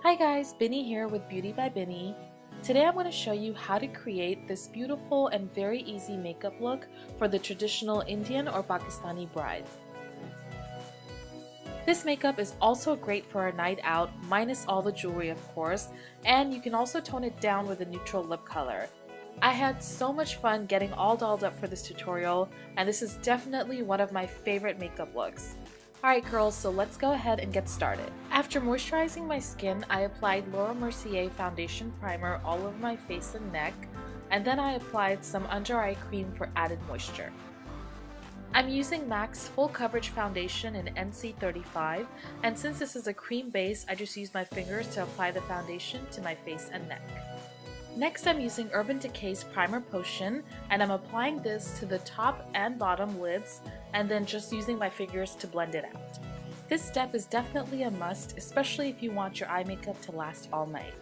Hi guys, Binny here with Beauty by Binny. Today I'm going to show you how to create this beautiful and very easy makeup look for the traditional Indian or Pakistani bride. This makeup is also great for a night out, minus all the jewelry of course, and you can also tone it down with a neutral lip color. I had so much fun getting all dolled up for this tutorial, and this is definitely one of my favorite makeup looks. Alright girls, so let's go ahead and get started. After moisturizing my skin, I applied Laura Mercier foundation primer all over my face and neck, and then I applied some under eye cream for added moisture. I'm using MAC's full coverage foundation in NC35, and since this is a cream base, I just use my fingers to apply the foundation to my face and neck. Next, I'm using Urban Decay's Primer Potion, and I'm applying this to the top and bottom lids, and then just using my fingers to blend it out. This step is definitely a must, especially if you want your eye makeup to last all night.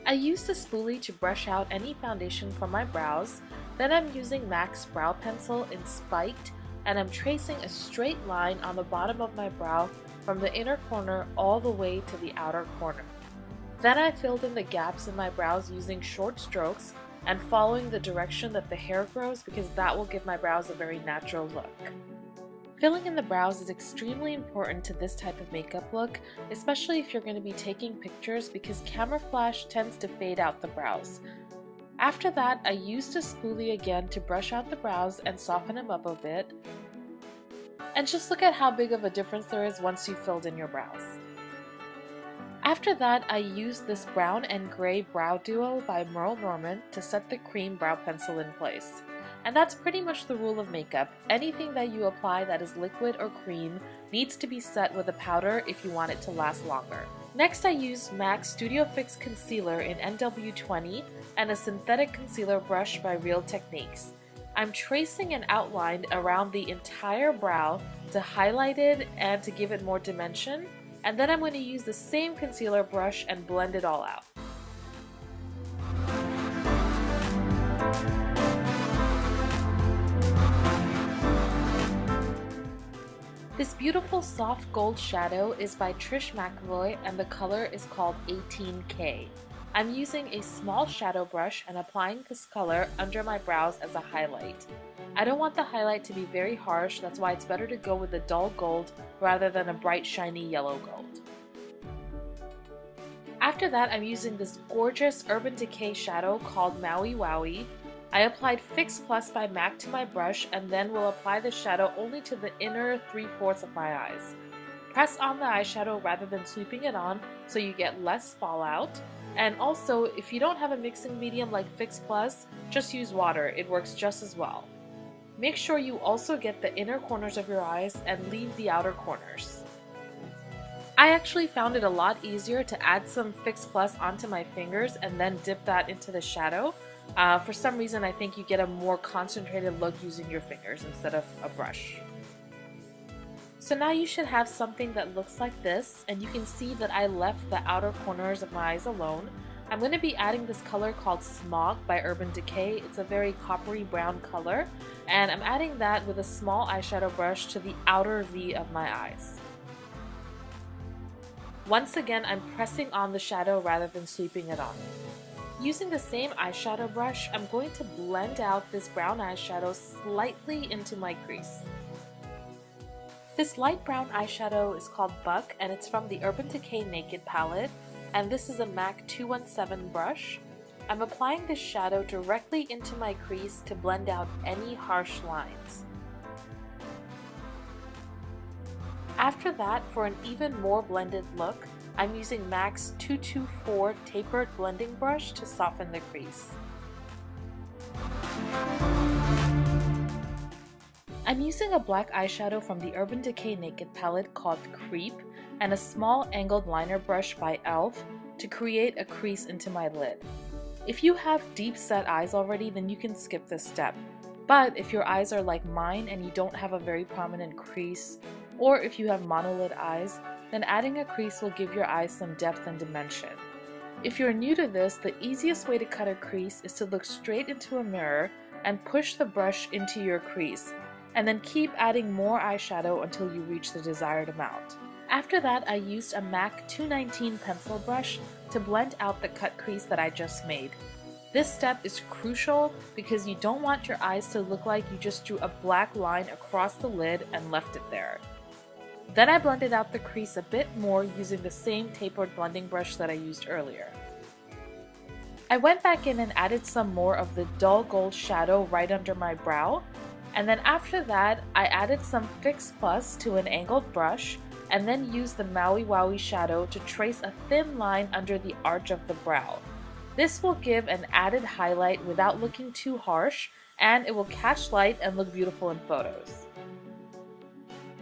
I use the spoolie to brush out any foundation from my brows, then I'm using MAC's Brow Pencil in Spiked, and I'm tracing a straight line on the bottom of my brow from the inner corner all the way to the outer corner. Then I filled in the gaps in my brows using short strokes and following the direction that the hair grows because that will give my brows a very natural look. Filling in the brows is extremely important to this type of makeup look, especially if you're going to be taking pictures because camera flash tends to fade out the brows. After that, I used a spoolie again to brush out the brows and soften them up a bit. And just look at how big of a difference there is once you've filled in your brows. After that, I used this brown and gray brow duo by Merle Norman to set the cream brow pencil in place. And that's pretty much the rule of makeup. Anything that you apply that is liquid or cream needs to be set with a powder if you want it to last longer. Next, I used MAC's Studio Fix Concealer in NW20 and a synthetic concealer brush by Real Techniques. I'm tracing an outline around the entire brow to highlight it and to give it more dimension. And then I'm going to use the same concealer brush and blend it all out. This beautiful soft gold shadow is by Trish McEvoy and the color is called 18K. I'm using a small shadow brush and applying this color under my brows as a highlight. I don't want the highlight to be very harsh, that's why it's better to go with a dull gold rather than a bright shiny yellow gold. After that, I'm using this gorgeous Urban Decay shadow called Maui Wowie. I applied Fix Plus by MAC to my brush and then will apply the shadow only to the inner 3/4 of my eyes. Press on the eyeshadow rather than sweeping it on so you get less fallout. And also, if you don't have a mixing medium like Fix Plus, just use water, it works just as well. Make sure you also get the inner corners of your eyes and leave the outer corners. I actually found it a lot easier to add some Fix Plus onto my fingers and then dip that into the shadow. For some reason, I think you get a more concentrated look using your fingers instead of a brush. So now you should have something that looks like this, and you can see that I left the outer corners of my eyes alone. I'm going to be adding this color called Smog by Urban Decay. It's a very coppery brown color, and I'm adding that with a small eyeshadow brush to the outer V of my eyes. Once again, I'm pressing on the shadow rather than sweeping it on. Using the same eyeshadow brush, I'm going to blend out this brown eyeshadow slightly into my crease. This light brown eyeshadow is called Buck and it's from the Urban Decay Naked palette, and this is a MAC 217 brush. I'm applying this shadow directly into my crease to blend out any harsh lines. After that, for an even more blended look, I'm using MAC's 224 Tapered Blending Brush to soften the crease. I'm using a black eyeshadow from the Urban Decay Naked palette called Creep and a small angled liner brush by e.l.f. to create a crease into my lid. If you have deep set eyes already, then you can skip this step. But if your eyes are like mine and you don't have a very prominent crease, or if you have monolid eyes, then adding a crease will give your eyes some depth and dimension. If you're new to this, the easiest way to cut a crease is to look straight into a mirror and push the brush into your crease, and then keep adding more eyeshadow until you reach the desired amount. After that, I used a MAC 219 pencil brush to blend out the cut crease that I just made. This step is crucial because you don't want your eyes to look like you just drew a black line across the lid and left it there. Then I blended out the crease a bit more using the same tapered blending brush that I used earlier. I went back in and added some more of the dull gold shadow right under my brow, and then after that I added some Fix Plus to an angled brush and then used the Maui Wowie shadow to trace a thin line under the arch of the brow. This will give an added highlight without looking too harsh, and it will catch light and look beautiful in photos.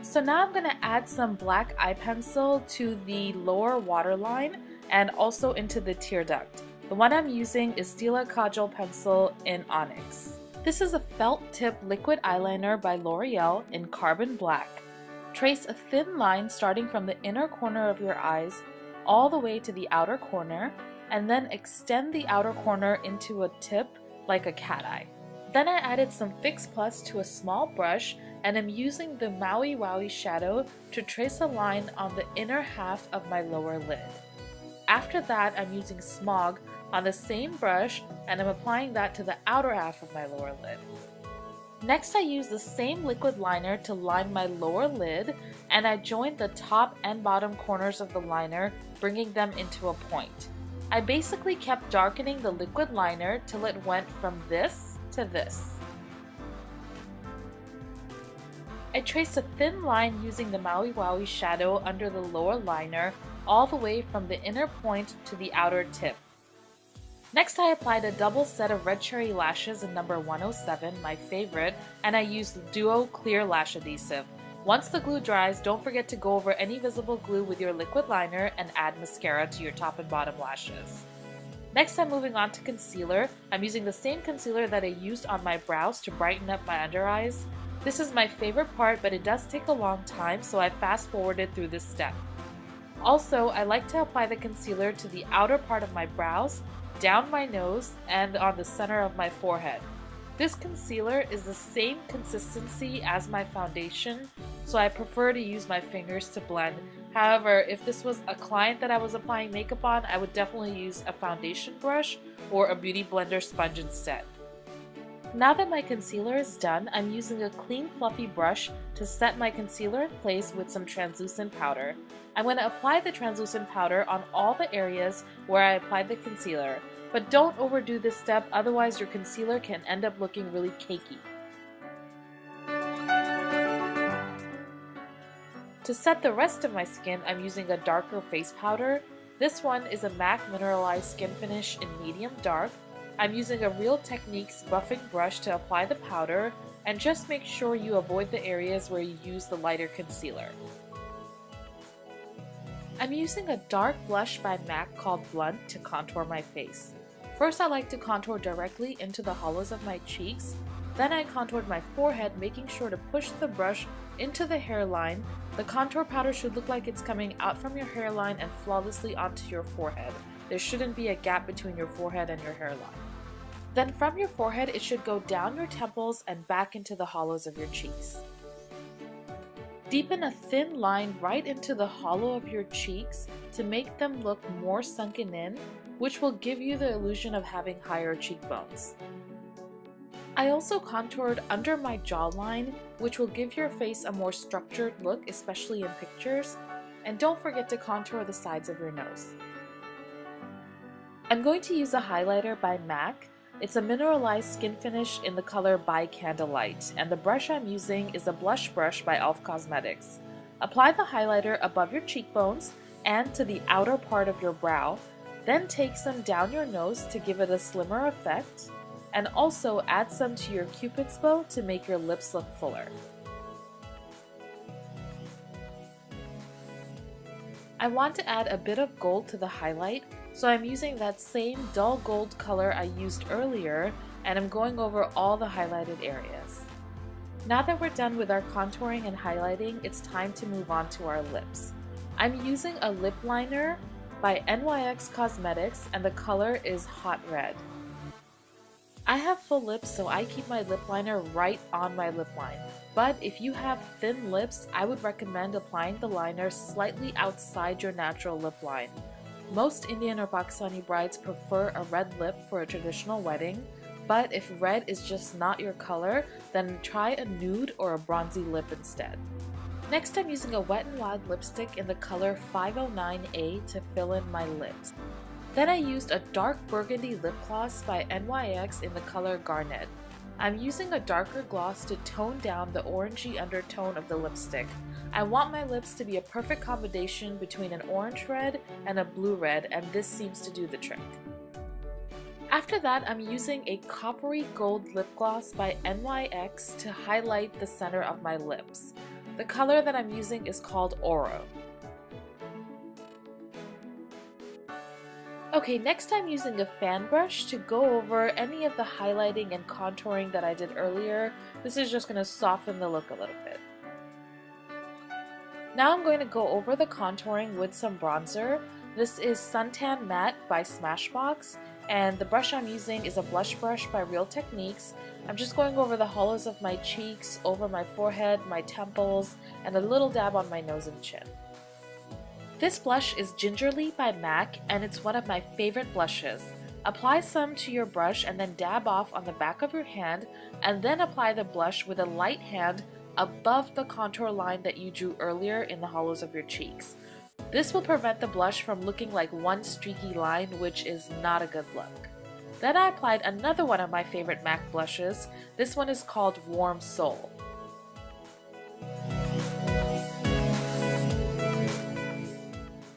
So now I'm going to add some black eye pencil to the lower waterline and also into the tear duct. The one I'm using is Stila Kajal pencil in Onyx. This is a felt tip liquid eyeliner by L'Oreal in Carbon Black. Trace a thin line starting from the inner corner of your eyes all the way to the outer corner, and then extend the outer corner into a tip like a cat eye. Then I added some Fix Plus to a small brush and am using the Maui Wowie shadow to trace a line on the inner half of my lower lid. After that, I'm using Smog on the same brush and I'm applying that to the outer half of my lower lid. Next, I use the same liquid liner to line my lower lid, and I joined the top and bottom corners of the liner, bringing them into a point. I basically kept darkening the liquid liner till it went from this to this. I traced a thin line using the Maui Wowie shadow under the lower liner all the way from the inner point to the outer tip. Next, I applied a double set of red cherry lashes in number 107, my favorite, and I used Duo Clear Lash Adhesive. Once the glue dries, don't forget to go over any visible glue with your liquid liner and add mascara to your top and bottom lashes. Next, I'm moving on to concealer. I'm using the same concealer that I used on my brows to brighten up my under eyes. This is my favorite part, but it does take a long time, so I fast forwarded through this step. Also, I like to apply the concealer to the outer part of my brows, down my nose, and on the center of my forehead. This concealer is the same consistency as my foundation, so I prefer to use my fingers to blend. However, if this was a client that I was applying makeup on, I would definitely use a foundation brush or a beauty blender sponge instead. Now that my concealer is done, I'm using a clean fluffy brush to set my concealer in place with some translucent powder. I'm going to apply the translucent powder on all the areas where I applied the concealer, but don't overdo this step, otherwise your concealer can end up looking really cakey. To set the rest of my skin, I'm using a darker face powder. This one is a MAC Mineralized Skin Finish in medium dark. I'm using a Real Techniques buffing brush to apply the powder, and just make sure you avoid the areas where you use the lighter concealer. I'm using a dark blush by MAC called Blunt to contour my face. First, I like to contour directly into the hollows of my cheeks. Then I contoured my forehead, making sure to push the brush into the hairline. The contour powder should look like it's coming out from your hairline and flawlessly onto your forehead. There shouldn't be a gap between your forehead and your hairline. Then from your forehead, it should go down your temples and back into the hollows of your cheeks. Deepen a thin line right into the hollow of your cheeks to make them look more sunken in, which will give you the illusion of having higher cheekbones. I also contoured under my jawline, which will give your face a more structured look, especially in pictures, and don't forget to contour the sides of your nose. I'm going to use a highlighter by MAC. It's a mineralized skin finish in the color By Candlelight, and the brush I'm using is a blush brush by e.l.f. Cosmetics. Apply the highlighter above your cheekbones and to the outer part of your brow, then take some down your nose to give it a slimmer effect, and also add some to your cupid's bow to make your lips look fuller. I want to add a bit of gold to the highlight, so I'm using that same dull gold color I used earlier, and I'm going over all the highlighted areas. Now that we're done with our contouring and highlighting, it's time to move on to our lips. I'm using a lip liner by NYX Cosmetics, and the color is Hot Red. I have full lips, so I keep my lip liner right on my lip line. But if you have thin lips, I would recommend applying the liner slightly outside your natural lip line. Most Indian or Pakistani brides prefer a red lip for a traditional wedding, but if red is just not your color, then try a nude or a bronzy lip instead. Next, I'm using a Wet n Wild lipstick in the color 509A to fill in my lips. Then I used a dark burgundy lip gloss by NYX in the color Garnet. I'm using a darker gloss to tone down the orangey undertone of the lipstick. I want my lips to be a perfect combination between an orange red and a blue red, and this seems to do the trick. After that, I'm using a coppery gold lip gloss by NYX to highlight the center of my lips. The color that I'm using is called Oro. Okay, next I'm using a fan brush to go over any of the highlighting and contouring that I did earlier. This is just going to soften the look a little bit. Now I'm going to go over the contouring with some bronzer. This is Suntan Matte by Smashbox, and the brush I'm using is a blush brush by Real Techniques. I'm just going over the hollows of my cheeks, over my forehead, my temples, and a little dab on my nose and chin. This blush is Gingerly by MAC, and it's one of my favorite blushes. Apply some to your brush and then dab off on the back of your hand, and then apply the blush with a light hand above the contour line that you drew earlier in the hollows of your cheeks. This will prevent the blush from looking like one streaky line, which is not a good look. Then I applied another one of my favorite MAC blushes. This one is called Warm Soul.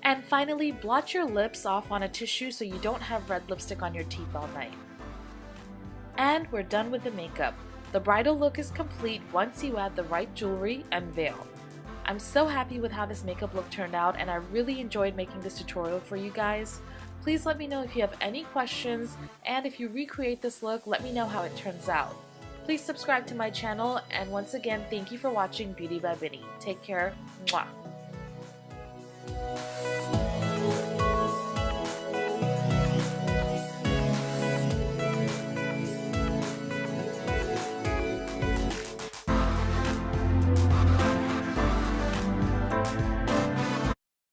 And finally, blot your lips off on a tissue so you don't have red lipstick on your teeth all night. And we're done with the makeup. The bridal look is complete once you add the right jewelry and veil. I'm so happy with how this makeup look turned out, and I really enjoyed making this tutorial for you guys. Please let me know if you have any questions, and if you recreate this look, let me know how it turns out. Please subscribe to my channel, and once again, thank you for watching Beauty by Binny. Take care. Mwah.